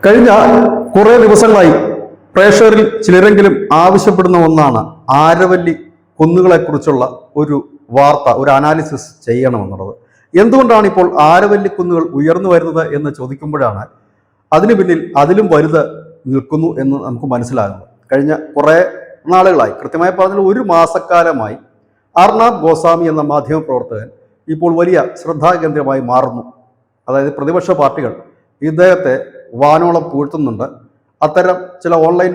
കഴിഞ്ഞ കുറെ ദിവസങ്ങളായി പ്രേക്ഷകരിൽ ചിലരെങ്കിലും ആവശ്യപ്പെടുന്ന ഒന്നാണ് ആരവല്ലി കുന്നുകളെക്കുറിച്ചുള്ള ഒരു വാർത്ത, ഒരു അനാലിസിസ് ചെയ്യണമെന്നുള്ളത്. എന്തുകൊണ്ടാണ് ഇപ്പോൾ ആരവല്ലി കുന്നുകൾ ഉയർന്നു വരുന്നത് എന്ന് ചോദിക്കുമ്പോഴാണ് അതിനു പിന്നിൽ അതിലും വലുത് നിൽക്കുന്നു എന്ന് നമുക്ക് മനസ്സിലാകുന്നത്. കഴിഞ്ഞ കുറെ നാളുകളായി, കൃത്യമായി പറഞ്ഞാൽ ഒരു മാസക്കാലമായി, അർണാബ് ഗോസ്വാമി എന്ന മാധ്യമ പ്രവർത്തകൻ ഇപ്പോൾ വലിയ ശ്രദ്ധാകേന്ദ്രമായി മാറുന്നു. അതായത് പ്രതിപക്ഷ പാർട്ടികൾ ഇദ്ദേഹത്തെ വാനോളം പുകഴ്ത്തുന്നുണ്ട്. അത്തരം ചില ഓൺലൈൻ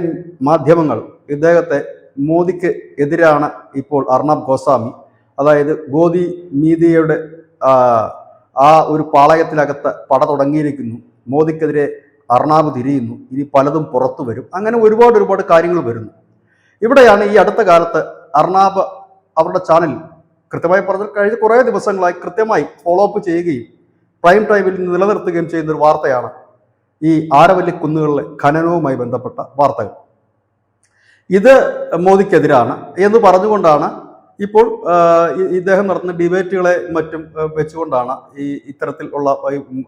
മാധ്യമങ്ങൾ ഇദ്ദേഹത്തെ മോദിക്ക് എതിരാണ് ഇപ്പോൾ അർണാബ് ഗോസ്വാമി, അതായത് ഗോദി മീഡിയയുടെ ആ ഒരു പാളയത്തിനകത്ത് പട തുടങ്ങിയിരിക്കുന്നു, മോദിക്കെതിരെ അർണാബ് തിരിയുന്നു, ഇനി പലതും പുറത്തു വരും, അങ്ങനെ ഒരുപാട് കാര്യങ്ങൾ വരുന്നു. ഇവിടെയാണ് ഈ അടുത്ത കാലത്ത് അർണാബ് അവരുടെ ചാനൽ കൃത്യമായി പറഞ്ഞാൽ കഴിഞ്ഞ കുറേ ദിവസങ്ങളായി കൃത്യമായി ഫോളോ അപ്പ് ചെയ്യുകയും പ്രൈം ടൈമിൽ നിലനിർത്തുകയും ചെയ്യുന്ന ഒരു വാർത്തയാണ് ഈ ആരവല്ലി കുന്നുകളിലെ ഖനനവുമായി ബന്ധപ്പെട്ട വാർത്തകൾ. ഇത് മോദിക്കെതിരാണ് എന്ന് പറഞ്ഞുകൊണ്ടാണ് ഇപ്പോൾ ഇദ്ദേഹം നടത്തുന്ന ഡിബേറ്റുകളെ മറ്റും വെച്ചുകൊണ്ടാണ് ഇത്തരത്തിൽ ഉള്ള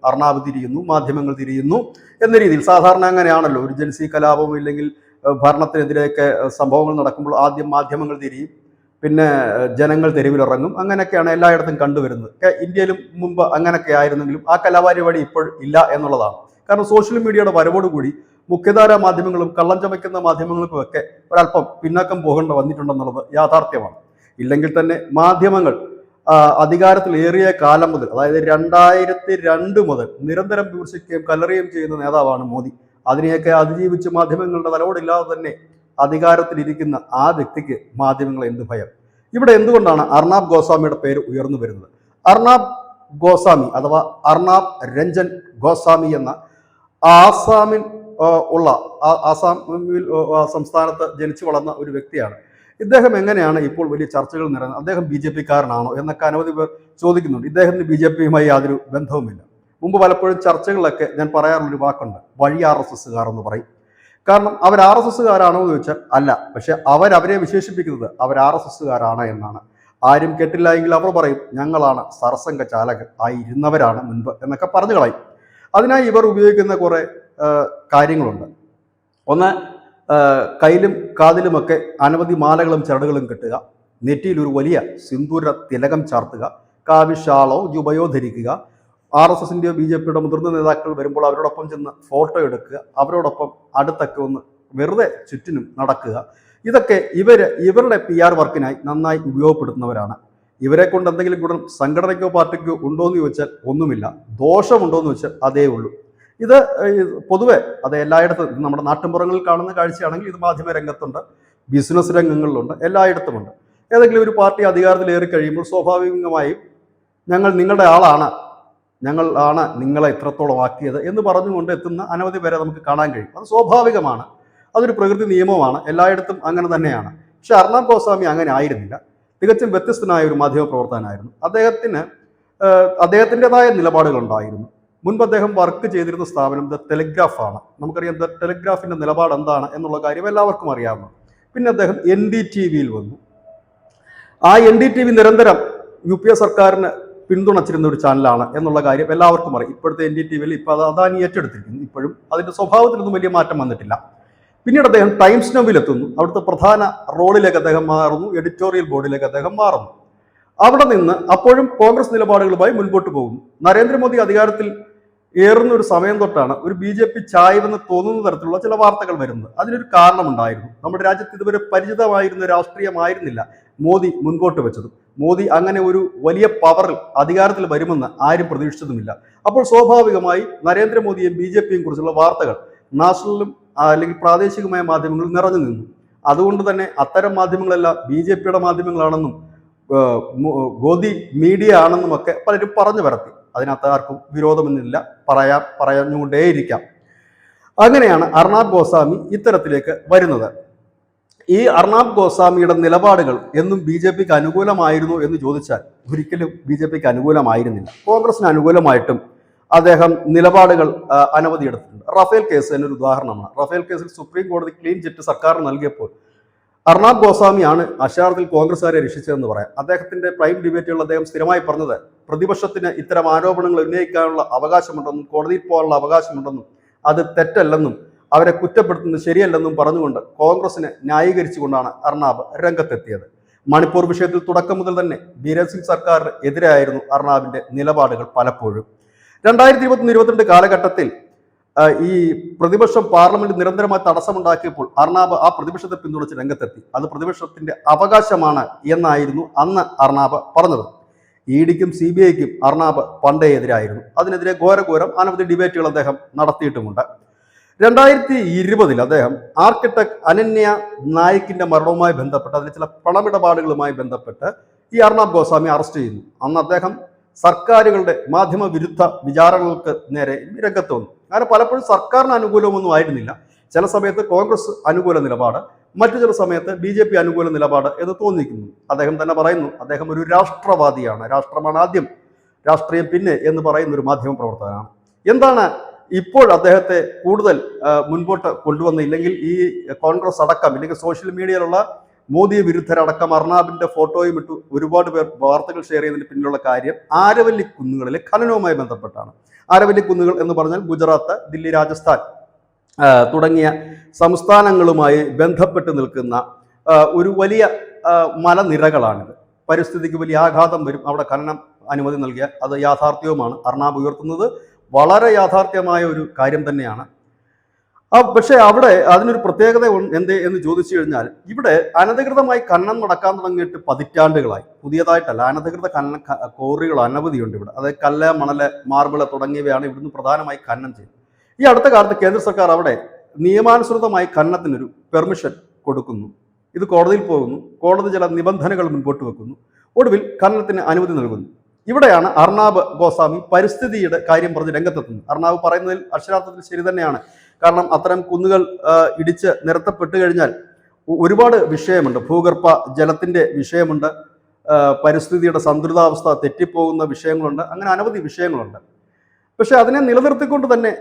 അർണാബ് തിരിയുന്നു, മാധ്യമങ്ങൾ തിരിയുന്നു എന്ന രീതിയിൽ. സാധാരണ അങ്ങനെയാണല്ലോ, ഒരു ജൻസി കലാപം ഇല്ലെങ്കിൽ ഭരണത്തിനെതിരെയൊക്കെ സംഭവങ്ങൾ നടക്കുമ്പോൾ ആദ്യം മാധ്യമങ്ങൾ തിരിയും, പിന്നെ ജനങ്ങൾ തെരുവിലിറങ്ങും. അങ്ങനെയൊക്കെയാണ് എല്ലായിടത്തും കണ്ടുവരുന്നത്. ഇന്ത്യയിലും മുമ്പ് അങ്ങനെയൊക്കെ ആയിരുന്നെങ്കിലും ആ കലാപരിപാടി ഇപ്പോൾ ഇല്ല എന്നുള്ളതാണ്. കാരണം സോഷ്യൽ മീഡിയയുടെ വരവോടുകൂടി മുഖ്യധാരാ മാധ്യമങ്ങളും കള്ളം ചമയ്ക്കുന്ന മാധ്യമങ്ങൾക്കും ഒക്കെ ഒരല്പം പിന്നാക്കം പോകേണ്ട വന്നിട്ടുണ്ടെന്നുള്ളത് യാഥാർത്ഥ്യമാണ്. ഇല്ലെങ്കിൽ തന്നെ മാധ്യമങ്ങൾ അധികാരത്തിൽ ഏറിയ കാലം മുതൽ, അതായത് 2002 മുതൽ നിരന്തരം വിമർശിക്കുകയും കല്ലെറിയുകയും ചെയ്യുന്ന നേതാവാണ് മോദി. അതിനെയൊക്കെ അതിജീവിച്ച് മാധ്യമങ്ങളുടെ തലവോടില്ലാതെ തന്നെ അധികാരത്തിലിരിക്കുന്ന ആ വ്യക്തിക്ക് മാധ്യമങ്ങൾ എന്ത് ഭയം? ഇവിടെ എന്തുകൊണ്ടാണ് അർണാബ് ഗോസ്വാമിയുടെ പേര് ഉയർന്നു വരുന്നത്? അർണാബ് ഗോസ്വാമി അഥവാ അർണാബ് രഞ്ജൻ ഗോസ്വാമി എന്ന ആസാമിൽ ഉള്ള ആസാമിൽ സംസ്ഥാനത്ത് ജനിച്ചു വളർന്ന ഒരു വ്യക്തിയാണ്. ഇദ്ദേഹം എങ്ങനെയാണ് ഇപ്പോൾ വലിയ ചർച്ചകൾ നിറഞ്ഞത്? അദ്ദേഹം BJP കാരനാണോ എന്നൊക്കെ അനവധി പേർ ചോദിക്കുന്നുണ്ട്. ഇദ്ദേഹത്തിന് BJP-യുമായി യാതൊരു ബന്ധവുമില്ല. മുമ്പ് പലപ്പോഴും ചർച്ചകളിലൊക്കെ ഞാൻ പറയാറുള്ളൊരു വാക്കുണ്ട്, വഴി RSS എന്ന് പറയും. കാരണം അവർ RSS കാരാണോ എന്ന് ചോദിച്ചാൽ അല്ല, പക്ഷെ അവരെ വിശേഷിപ്പിക്കുന്നത് അവർ RSS കാരാണ് എന്നാണ്. ആരും കേട്ടില്ല എങ്കിൽ അവർ പറയും ഞങ്ങളാണ് സർസംഘ ചാലകർ ആയിരുന്നവരാണ് മുൻപ് എന്നൊക്കെ പറഞ്ഞു കളയും. അതിനായി ഇവർ ഉപയോഗിക്കുന്ന കുറെ കാര്യങ്ങളുണ്ട്. ഒന്ന്, കയ്യിലും കാതിലുമൊക്കെ അനവധി മാലകളും ചരടുകളും കെട്ടുക, നെറ്റിയിൽ ഒരു വലിയ സിന്ദൂര തിലകം ചാർത്തുക, കാവിഷാളോ ജുബയോ ധരിക്കുക, RSSന്റെ BJP-യുടെ മുതിർന്ന നേതാക്കൾ വരുമ്പോൾ അവരോടൊപ്പം ചെന്ന് ഫോട്ടോ എടുക്കുക, അവരോടൊപ്പം അടുത്തൊക്കെ ഒന്ന് വെറുതെ ചുറ്റിനും നടക്കുക. ഇതൊക്കെ ഇവരുടെ PR വർക്കിനായി നന്നായി ഉപയോഗപ്പെടുത്തുന്നവരാണ്. ഇവരെ കൊണ്ട് എന്തെങ്കിലും ഗുണം സംഘടനയ്ക്കോ പാർട്ടിക്കോ ഉണ്ടോ എന്ന് ചോദിച്ചാൽ ഒന്നുമില്ല, ദോഷമുണ്ടോ എന്ന് ചോദിച്ചാൽ അതേ ഉള്ളൂ. ഇത് പൊതുവെ അത് എല്ലായിടത്തും, നമ്മുടെ നാട്ടിൻപുറങ്ങളിൽ കാണുന്ന കാഴ്ചയാണെങ്കിൽ ഇത് മാധ്യമ രംഗത്തുണ്ട്, ബിസിനസ് രംഗങ്ങളിലുണ്ട്, എല്ലായിടത്തുമുണ്ട്. ഏതെങ്കിലും ഒരു പാർട്ടി അധികാരത്തിലേറി കഴിയുമ്പോൾ സ്വാഭാവികമായും ഞങ്ങൾ നിങ്ങളുടെ ആളാണ്, ഞങ്ങളാണ് നിങ്ങളെ ഇത്രത്തോളം ആക്കിയത് എന്ന് പറഞ്ഞുകൊണ്ട് എത്തുന്ന അനവധി പേരെ നമുക്ക് കാണാൻ കഴിയും. അത് സ്വാഭാവികമാണ്, അതൊരു പ്രകൃതി നിയമമാണ്, എല്ലായിടത്തും അങ്ങനെ തന്നെയാണ്. പക്ഷെ അർണാബ് ഗോസ്വാമി അങ്ങനെ ആയിരുന്നില്ല. തികച്ചും വ്യത്യസ്തനായ ഒരു മാധ്യമ പ്രവർത്തകനായിരുന്നു. അദ്ദേഹത്തിൻ്റെതായ നിലപാടുകളുണ്ടായിരുന്നു. മുൻപ് അദ്ദേഹം വർക്ക് ചെയ്തിരുന്ന സ്ഥാപനം ദ ടെലിഗ്രാഫ് ആണ്. നമുക്കറിയാം ദ ടെലിഗ്രാഫിൻ്റെ നിലപാട് എന്താണ് എന്നുള്ള കാര്യം എല്ലാവർക്കും അറിയാവുന്നത്. പിന്നെ അദ്ദേഹം NDTV-യിൽ വന്നു. ആ NDTV നിരന്തരം UPA സർക്കാരിന് പിന്തുണച്ചിരുന്ന ഒരു ചാനലാണ് എന്നുള്ള കാര്യം എല്ലാവർക്കും അറിയാം. ഇപ്പോഴത്തെ NDTV-യിൽ ഇപ്പോൾ അത് അദാനി ഏറ്റെടുത്തിരിക്കുന്നു. ഇപ്പോഴും അതിൻ്റെ സ്വഭാവത്തിനൊന്നും വലിയ മാറ്റം വന്നിട്ടില്ല. പിന്നീട് അദ്ദേഹം ടൈംസ് നൗവിലെത്തുന്നു. അവിടുത്തെ പ്രധാന റോളിലേക്ക് അദ്ദേഹം മാറുന്നു, എഡിറ്റോറിയൽ ബോർഡിലേക്ക് അദ്ദേഹം മാറുന്നു. അവിടെ നിന്ന് അപ്പോഴും കോൺഗ്രസ് നിലപാടുകളുമായി മുൻപോട്ട് പോകുന്നു. നരേന്ദ്രമോദി അധികാരത്തിൽ ഏറുന്ന ഒരു സമയം തൊട്ടാണ് ഒരു BJP ചായ്വെന്ന് തോന്നുന്ന തരത്തിലുള്ള ചില വാർത്തകൾ വരുന്നത്. അതിനൊരു കാരണമുണ്ടായിരുന്നു. നമ്മുടെ രാജ്യത്ത് ഇതുവരെ പരിചിതമായിരുന്ന രാഷ്ട്രീയമായിരുന്നില്ല മോദി മുൻപോട്ട് വെച്ചത്. മോദി അങ്ങനെ ഒരു വലിയ പവറിൽ അധികാരത്തിൽ വരുമെന്ന് ആരും പ്രതീക്ഷിച്ചതുമില്ല. അപ്പോൾ സ്വാഭാവികമായി നരേന്ദ്രമോദിയെയും BJP-യും കുറിച്ചുള്ള വാർത്തകൾ നാഷണലും അല്ലെങ്കിൽ പ്രാദേശികമായ മാധ്യമങ്ങൾ നിറഞ്ഞു നിന്നു. അതുകൊണ്ട് തന്നെ അത്തരം മാധ്യമങ്ങളെല്ലാം BJP-യുടെ മാധ്യമങ്ങളാണെന്നും ഗോദി മീഡിയ ആണെന്നും ഒക്കെ പലരും പറഞ്ഞു വരത്തി. അതിനകത്ത് ആർക്കും വിരോധമൊന്നുമില്ല, പറഞ്ഞുകൊണ്ടേയിരിക്കാം. അങ്ങനെയാണ് അർണാബ് ഗോസ്വാമി ഇത്തരത്തിലേക്ക് വരുന്നത്. ഈ അർണാബ് ഗോസ്വാമിയുടെ നിലപാടുകൾ എന്നും BJP-ക്ക് അനുകൂലമായിരുന്നു എന്ന് ചോദിച്ചാൽ ഒരിക്കലും BJP-ക്ക് അനുകൂലമായിരുന്നില്ല. കോൺഗ്രസിന് അനുകൂലമായിട്ടും അദ്ദേഹം നിലപാടുകൾ അനവധി എടുത്തിട്ടുണ്ട്. റഫേൽ കേസ് എന്നൊരു ഉദാഹരണമാണ്. റഫേൽ കേസിൽ സുപ്രീം കോടതി ക്ലീൻ ചിറ്റ് സർക്കാർ നൽകിയപ്പോൾ അർണാബ് ഗോസ്വാമിയാണ് അക്ഷരാർത്ഥത്തിൽ കോൺഗ്രസ്സുകാരെ രക്ഷിച്ചതെന്ന് പറയാം. അദ്ദേഹത്തിന്റെ പ്രൈം ഡിബേറ്റുകൾ അദ്ദേഹം സ്ഥിരമായി പറഞ്ഞത് പ്രതിപക്ഷത്തിന് ഇത്തരം ആരോപണങ്ങൾ ഉന്നയിക്കാനുള്ള അവകാശമുണ്ടെന്നും കോടതിയിൽ പോകാനുള്ള അവകാശമുണ്ടെന്നും അത് തെറ്റല്ലെന്നും അവരെ കുറ്റപ്പെടുത്തുന്നത് ശരിയല്ലെന്നും പറഞ്ഞുകൊണ്ട് കോൺഗ്രസിനെ ന്യായീകരിച്ചുകൊണ്ടാണ് അർണാബ് രംഗത്തെത്തിയത്. മണിപ്പൂർ വിഷയത്തിൽ തുടക്കം മുതൽ തന്നെ ബീരൻ സിംഗ് സർക്കാരിന് എതിരായിരുന്നു അർണാബിന്റെ നിലപാടുകൾ പലപ്പോഴും. 2021-22 കാലഘട്ടത്തിൽ ഈ പ്രതിപക്ഷം പാർലമെന്റ് നിരന്തരമായി തടസ്സമുണ്ടാക്കിയപ്പോൾ അർണാബ് ആ പ്രതിപക്ഷത്തെ പിന്തുണച്ച് രംഗത്തെത്തി. അത് പ്രതിപക്ഷത്തിന്റെ അവകാശമാണ് എന്നായിരുന്നു അന്ന് അർണാബ് പറഞ്ഞത്. ഇഡിക്കും CBIക്കും അർണാബ് പണ്ടേ എതിരായിരുന്നു. അതിനെതിരെ ഘോരഘോരം അനവധി ഡിബേറ്റുകൾ അദ്ദേഹം നടത്തിയിട്ടുമുണ്ട്. 2020 അദ്ദേഹം ആർക്കിടെക്ട് അനന്യ നായിക്കിന്റെ മരണവുമായി ബന്ധപ്പെട്ട് അതിന് ചില പണമിടപാടുകളുമായി ബന്ധപ്പെട്ട് ഈ അർണാബ് ഗോസ്വാമി അറസ്റ്റ് ചെയ്യുന്നു. അന്ന് അദ്ദേഹം സർക്കാരുകളുടെ മാധ്യമ വിരുദ്ധ വിചാരണകൾക്ക് നേരെ രംഗത്ത് വന്നു. കാരണം പലപ്പോഴും സർക്കാരിന് അനുകൂലമൊന്നും ആയിരുന്നില്ല. ചില സമയത്ത് കോൺഗ്രസ് അനുകൂല നിലപാട്, മറ്റു ചില സമയത്ത് BJP അനുകൂല നിലപാട് എന്ന് തോന്നിക്കുന്നു. അദ്ദേഹം തന്നെ പറയുന്നു, അദ്ദേഹം ഒരു രാഷ്ട്രവാദിയാണ്, രാഷ്ട്രമാണ് ആദ്യം, രാഷ്ട്രീയം പിന്നെ എന്ന് പറയുന്ന ഒരു മാധ്യമ പ്രവർത്തകനാണ്. എന്താണ് ഇപ്പോൾ അദ്ദേഹത്തെ കൂടുതൽ മുൻപോട്ട് കൊണ്ടുവന്നില്ലെങ്കിൽ ഈ കോൺഗ്രസ് അടക്കം ഇല്ലെങ്കിൽ സോഷ്യൽ മീഡിയയിലുള്ള മോദി വിരുദ്ധരടക്കം അർണാബിന്റെ ഫോട്ടോയും ഇട്ടു ഒരുപാട് പേർ വാർത്തകൾ ഷെയർ ചെയ്യുന്നതിന് പിന്നിലുള്ള കാര്യം ആരവല്ലി കുന്നുകളിലെ ഖനനവുമായി ബന്ധപ്പെട്ടാണ്. ആരവല്ലി കുന്നുകൾ എന്ന് പറഞ്ഞാൽ ഗുജറാത്ത്, ദില്ലി, രാജസ്ഥാൻ തുടങ്ങിയ സംസ്ഥാനങ്ങളുമായി ബന്ധപ്പെട്ട് നിൽക്കുന്ന ഒരു വലിയ മലനിരകളാണിത്. പരിസ്ഥിതിക്ക് വലിയ ആഘാതം വരും അവിടെ ഖനനം അനുമതി നൽകിയാൽ. അത് യാഥാർത്ഥ്യവുമാണ്. അർണാബ് ഉയർത്തുന്നത് വളരെ യാഥാർത്ഥ്യമായ ഒരു കാര്യം തന്നെയാണ്. പക്ഷേ അവിടെ അതിനൊരു പ്രത്യേകത എന്ത് എന്ന് ചോദിച്ചു കഴിഞ്ഞാൽ, ഇവിടെ അനധികൃതമായി ഖനനം നടക്കാൻ തുടങ്ങിയിട്ട് പതിറ്റാണ്ടുകളായി. പുതിയതായിട്ടല്ല, അനധികൃത കോറികൾ അനവധിയുണ്ട് ഇവിടെ. അതായത് കല്ല്, മണല്, മാർബിള് തുടങ്ങിയവയാണ് ഇവിടുന്ന് പ്രധാനമായി ഖനനം ചെയ്യുന്നത്. ഈ അടുത്ത കാലത്ത് കേന്ദ്ര സർക്കാർ അവിടെ നിയമാനുസൃതമായി ഖനനത്തിനൊരു പെർമിഷൻ കൊടുക്കുന്നു. ഇത് കോടതിയിൽ പോകുന്നു. കോടതി ചില നിബന്ധനകൾ മുൻപോട്ട് വെക്കുന്നു. ഒടുവിൽ ഖനനത്തിന് അനുമതി നൽകുന്നു. ഇവിടെയാണ് അർണാബ് ഗോസ്വാമി പരിസ്ഥിതിയുടെ കാര്യം പറഞ്ഞ് രംഗത്തെത്തുന്നത്. അർണാബ് പറയുന്നതിൽ അക്ഷരാർത്ഥത്തിൽ ശരി തന്നെയാണ്. കാരണം അത്തരം കുന്നുകൾ ഇടിച്ച് നിരത്തപ്പെട്ട് കഴിഞ്ഞാൽ ഒരുപാട് വിഷയമുണ്ട്. ഭൂഗർഭ ജലത്തിന്റെ വിഷയമുണ്ട്, പരിസ്ഥിതിയുടെ സന്തുലിതാവസ്ഥ തെറ്റിപ്പോകുന്ന വിഷയങ്ങളുണ്ട്, അങ്ങനെ അനവധി വിഷയങ്ങളുണ്ട്. പക്ഷെ അതിനെ നിലനിർത്തിക്കൊണ്ട് തന്നെ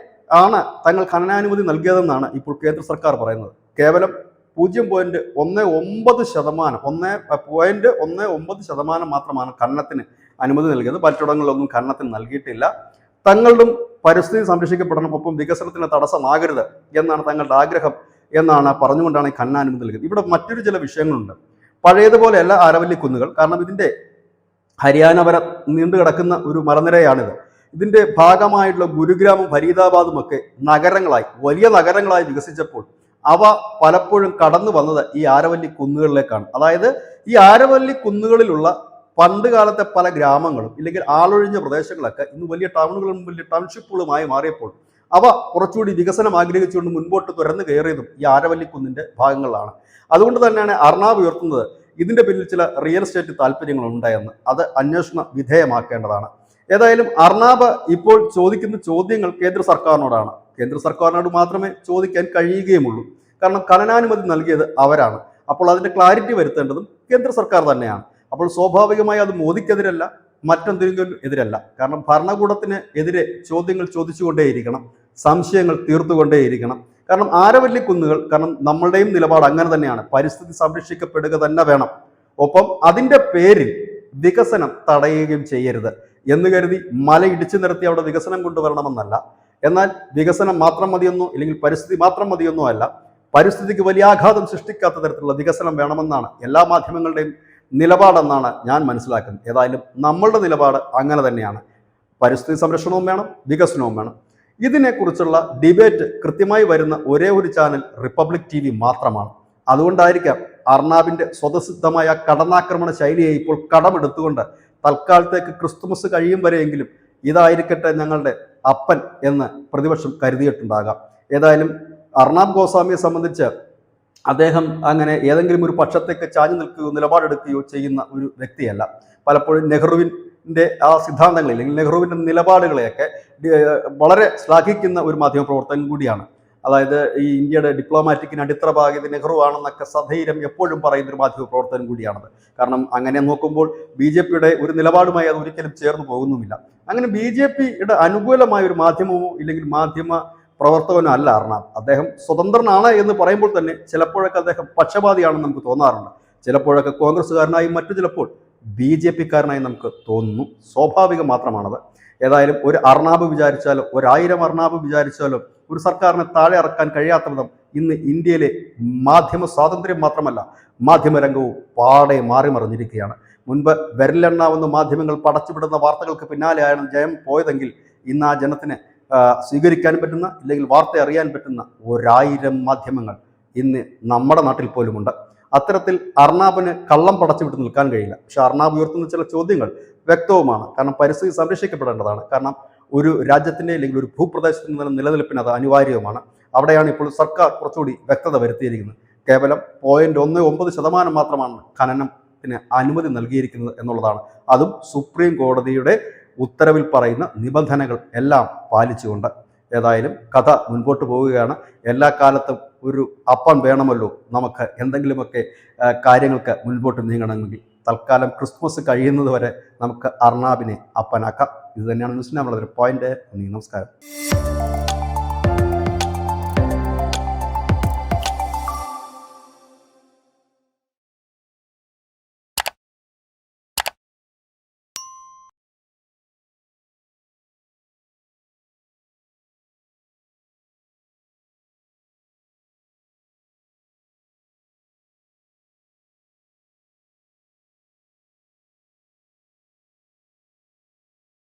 ആണ് തങ്ങൾ ഖനനാനുമതി നൽകിയതെന്നാണ് ഇപ്പോൾ കേന്ദ്ര സർക്കാർ പറയുന്നത്. കേവലം 0.19% മാത്രമാണ് ഖനനത്തിന് അനുമതി നൽകിയത്. മറ്റിടങ്ങളിലൊന്നും ഖനനത്തിന് നൽകിയിട്ടില്ല. തങ്ങളുടെ പരിസ്ഥിതി സംരക്ഷിക്കപ്പെടണം, ഒപ്പം വികസനത്തിന് തടസ്സമാകരുത് എന്നാണ് തങ്ങളുടെ ആഗ്രഹം എന്നാണ് പറഞ്ഞുകൊണ്ടാണ് ഈ ഖനനാനുമതി നൽകിയത്. ഇവിടെ മറ്റൊരു ചില വിഷയങ്ങളുണ്ട്. പഴയതുപോലെയല്ല ആരവല്ലി കുന്നുകൾ. കാരണം ഇതിന്റെ ഹരിയാന വരെ നീണ്ടു കിടക്കുന്ന ഒരു മലനിരയാണിത്. ഇതിന്റെ ഭാഗമായിട്ടുള്ള ഗുരുഗ്രാമും ഫരീദാബാദും ഒക്കെ നഗരങ്ങളായി, വലിയ നഗരങ്ങളായി വികസിച്ചപ്പോൾ അവ പലപ്പോഴും കടന്നു വന്നത് ഈ ആരവല്ലി കുന്നുകളിലേക്കാണ്. അതായത് ഈ ആരവല്ലി കുന്നുകളിലുള്ള പണ്ട് കാലത്തെ പല ഗ്രാമങ്ങളും ഇല്ലെങ്കിൽ ആളൊഴിഞ്ഞ പ്രദേശങ്ങളൊക്കെ ഇന്ന് വലിയ ടൗണുകളും വലിയ ടൗൺഷിപ്പുകളുമായി മാറിയപ്പോൾ അവ കുറച്ചുകൂടി വികസനം ആഗ്രഹിച്ചുകൊണ്ട് മുൻപോട്ട് തുറന്നു കയറിയതും ഈ ആരവല്ലി കുന്നിന്റെ ഭാഗങ്ങളിലാണ്. അതുകൊണ്ട് തന്നെയാണ് അർണാബ് ഉയർത്തുന്നത് ഇതിന്റെ പിന്നിൽ ചില റിയൽ എസ്റ്റേറ്റ് താല്പര്യങ്ങൾ ഉണ്ടായെന്ന്. അത് അന്വേഷണ വിധേയമാക്കേണ്ടതാണ്. ഏതായാലും അർണാബ് ഇപ്പോൾ ചോദിക്കുന്ന ചോദ്യങ്ങൾ കേന്ദ്ര സർക്കാരിനോടാണ്. കേന്ദ്ര സർക്കാരിനോട് മാത്രമേ ചോദിക്കാൻ കഴിയുകയുമുള്ളൂ. കാരണം ഖനനാനുമതി നൽകിയത് അവരാണ്. അപ്പോൾ അതിന്റെ ക്ലാരിറ്റി വരുത്തേണ്ടതും കേന്ദ്ര സർക്കാർ തന്നെയാണ്. അപ്പോൾ സ്വാഭാവികമായി അത് മോദിക്കെതിരല്ല, മറ്റെന്തെങ്കിലും എതിരല്ല. കാരണം ഭരണകൂടത്തിന് എതിരെ ചോദ്യങ്ങൾ ചോദിച്ചുകൊണ്ടേയിരിക്കണം, സംശയങ്ങൾ തീർത്തുകൊണ്ടേയിരിക്കണം. കാരണം ആരവല്ലി കുന്നുകൾ, കാരണം നമ്മളുടെയും നിലപാട് അങ്ങനെ തന്നെയാണ്, പരിസ്ഥിതി സംരക്ഷിക്കപ്പെടുക തന്നെ വേണം. ഒപ്പം അതിൻ്റെ പേരിൽ വികസനം തടയുകയും ചെയ്യരുത് എന്ന് കരുതി മല ഇടിച്ചു നിരത്തി അവിടെ വികസനം കൊണ്ടുവരണമെന്നല്ല. എന്നാൽ വികസനം മാത്രം മതിയെന്നോ ഇല്ലെങ്കിൽ പരിസ്ഥിതി മാത്രം മതിയെന്നോ അല്ല, പരിസ്ഥിതിക്ക് വലിയ ആഘാതം സൃഷ്ടിക്കാത്ത തരത്തിലുള്ള വികസനം വേണമെന്നാണ് എല്ലാ മാധ്യമങ്ങളുടെയും നിലപാടെന്നാണ് ഞാൻ മനസ്സിലാക്കുന്നത്. ഏതായാലും നമ്മളുടെ നിലപാട് അങ്ങനെ തന്നെയാണ്. പരിസ്ഥിതി സംരക്ഷണവും വേണം, വികസനവും വേണം. ഇതിനെക്കുറിച്ചുള്ള ഡിബേറ്റ് കൃത്യമായി വരുന്ന ഒരേ ഒരു ചാനൽ റിപ്പബ്ലിക് TV മാത്രമാണ്. അതുകൊണ്ടായിരിക്കാം അർണാബിന്റെ സ്വതസിദ്ധമായ കടന്നാക്രമണ ശൈലിയെ ഇപ്പോൾ കടമെടുത്തുകൊണ്ട് തൽക്കാലത്തേക്ക് ക്രിസ്തുമസ് കഴിയും വരെയെങ്കിലും ഇതായിരിക്കട്ടെ ഞങ്ങളുടെ അപ്പൻ എന്ന് പ്രതിപക്ഷം കരുതിയിട്ടുണ്ടാകാം. ഏതായാലും അർണാബ് ഗോസ്വാമിയെ സംബന്ധിച്ച് അദ്ദേഹം അങ്ങനെ ഏതെങ്കിലും ഒരു പക്ഷത്തേക്ക് ചാഞ്ഞു നിൽക്കുകയോ നിലപാടെടുക്കുകയോ ചെയ്യുന്ന ഒരു വ്യക്തിയല്ല. പലപ്പോഴും നെഹ്റുവിൻ്റെ ആ സിദ്ധാന്തങ്ങളെ അല്ലെങ്കിൽ നെഹ്റുവിൻ്റെ നിലപാടുകളെയൊക്കെ വളരെ ശ്ലാഘിക്കുന്ന ഒരു മാധ്യമപ്രവർത്തകൻ കൂടിയാണ്. അതായത് ഈ ഇന്ത്യയുടെ ഡിപ്ലോമാറ്റിക്കിന് അടിത്തറ പാകിയത് നെഹ്റു ആണെന്നൊക്കെ സധൈര്യം എപ്പോഴും പറയുന്നൊരു മാധ്യമപ്രവർത്തകൻ കൂടിയാണത്. കാരണം അങ്ങനെ നോക്കുമ്പോൾ BJPയുടെ ഒരു നിലപാടുമായി അത് ഒരിക്കലും ചേർന്ന് പോകുന്നുമില്ല. അങ്ങനെ BJPയുടെ അനുകൂലമായ ഒരു മാധ്യമമോ ഇല്ലെങ്കിൽ മാധ്യമ പ്രവർത്തകനോ അല്ല അർണാബ്. അദ്ദേഹം സ്വതന്ത്രനാണ് എന്ന് പറയുമ്പോൾ തന്നെ ചിലപ്പോഴൊക്കെ അദ്ദേഹം പക്ഷപാതിയാണെന്ന് നമുക്ക് തോന്നാറുണ്ട്. ചിലപ്പോഴൊക്കെ കോൺഗ്രസ്സുകാരനായി, മറ്റു ചിലപ്പോൾ BJPക്കാരനായി നമുക്ക് തോന്നുന്നു. സ്വാഭാവികം മാത്രമാണത്. ഏതായാലും ഒരു അർണാബ് വിചാരിച്ചാലോ 1000 അർണാബ് വിചാരിച്ചാലോ ഒരു സർക്കാരിനെ താഴെ ഇറക്കാൻ കഴിയാത്ത വിധം ഇന്ന് ഇന്ത്യയിലെ മാധ്യമ സ്വാതന്ത്ര്യം മാത്രമല്ല മാധ്യമരംഗവും പാടെ മാറിമറിഞ്ഞിരിക്കുകയാണ്. മുൻപ് വിരലെണ്ണാവുന്ന മാധ്യമങ്ങൾ പടച്ചുവിടുന്ന വാർത്തകൾക്ക് പിന്നാലെയാണ് ജയം പോയതെങ്കിൽ ഇന്ന് ആ ജനത്തിന് സ്വീകരിക്കാൻ പറ്റുന്ന ഇല്ലെങ്കിൽ വാർത്ത അറിയാൻ പറ്റുന്ന 1000 മാധ്യമങ്ങൾ ഇന്ന് നമ്മുടെ നാട്ടിൽ പോലുമുണ്ട്. അത്തരത്തിൽ അർണാബിന് കള്ളം പടച്ചുവിട്ട് നിൽക്കാൻ കഴിയില്ല. പക്ഷെ അർണാബ് ഉയർത്തുന്ന ചില ചോദ്യങ്ങൾ വ്യക്തവുമാണ്. കാരണം പരിസ്ഥിതി സംരക്ഷിക്കപ്പെടേണ്ടതാണ്. കാരണം ഒരു രാജ്യത്തിൻ്റെ അല്ലെങ്കിൽ ഒരു ഭൂപ്രദേശത്തിൻ്റെ നിലനിൽപ്പിന് അത് അനിവാര്യവുമാണ്. അവിടെയാണ് ഇപ്പോൾ സർക്കാർ കുറച്ചുകൂടി വ്യക്തത വരുത്തിയിരിക്കുന്നത്. കേവലം 0.19% മാത്രമാണ് ഖനനത്തിന് അനുമതി നൽകിയിരിക്കുന്നത് എന്നുള്ളതാണ്. അതും സുപ്രീം കോടതിയുടെ ഉത്തരവിൽ പറയുന്ന നിബന്ധനകൾ എല്ലാം പാലിച്ചുകൊണ്ട്. ഏതായാലും കഥ മുൻപോട്ട് പോവുകയാണ്. എല്ലാ കാലത്തും ഒരു അപ്പൻ വേണമല്ലോ നമുക്ക് എന്തെങ്കിലുമൊക്കെ കാര്യങ്ങൾക്ക് മുൻപോട്ട് നീങ്ങണമെങ്കിൽ. തൽക്കാലം ക്രിസ്മസ് കഴിയുന്നത് വരെ നമുക്ക് അർണാബിനെ അപ്പനാക്കാം. ഇത് തന്നെയാണ് ന്യൂസിന് നമ്മളൊരു പോയിന്റ്. നമസ്കാരം.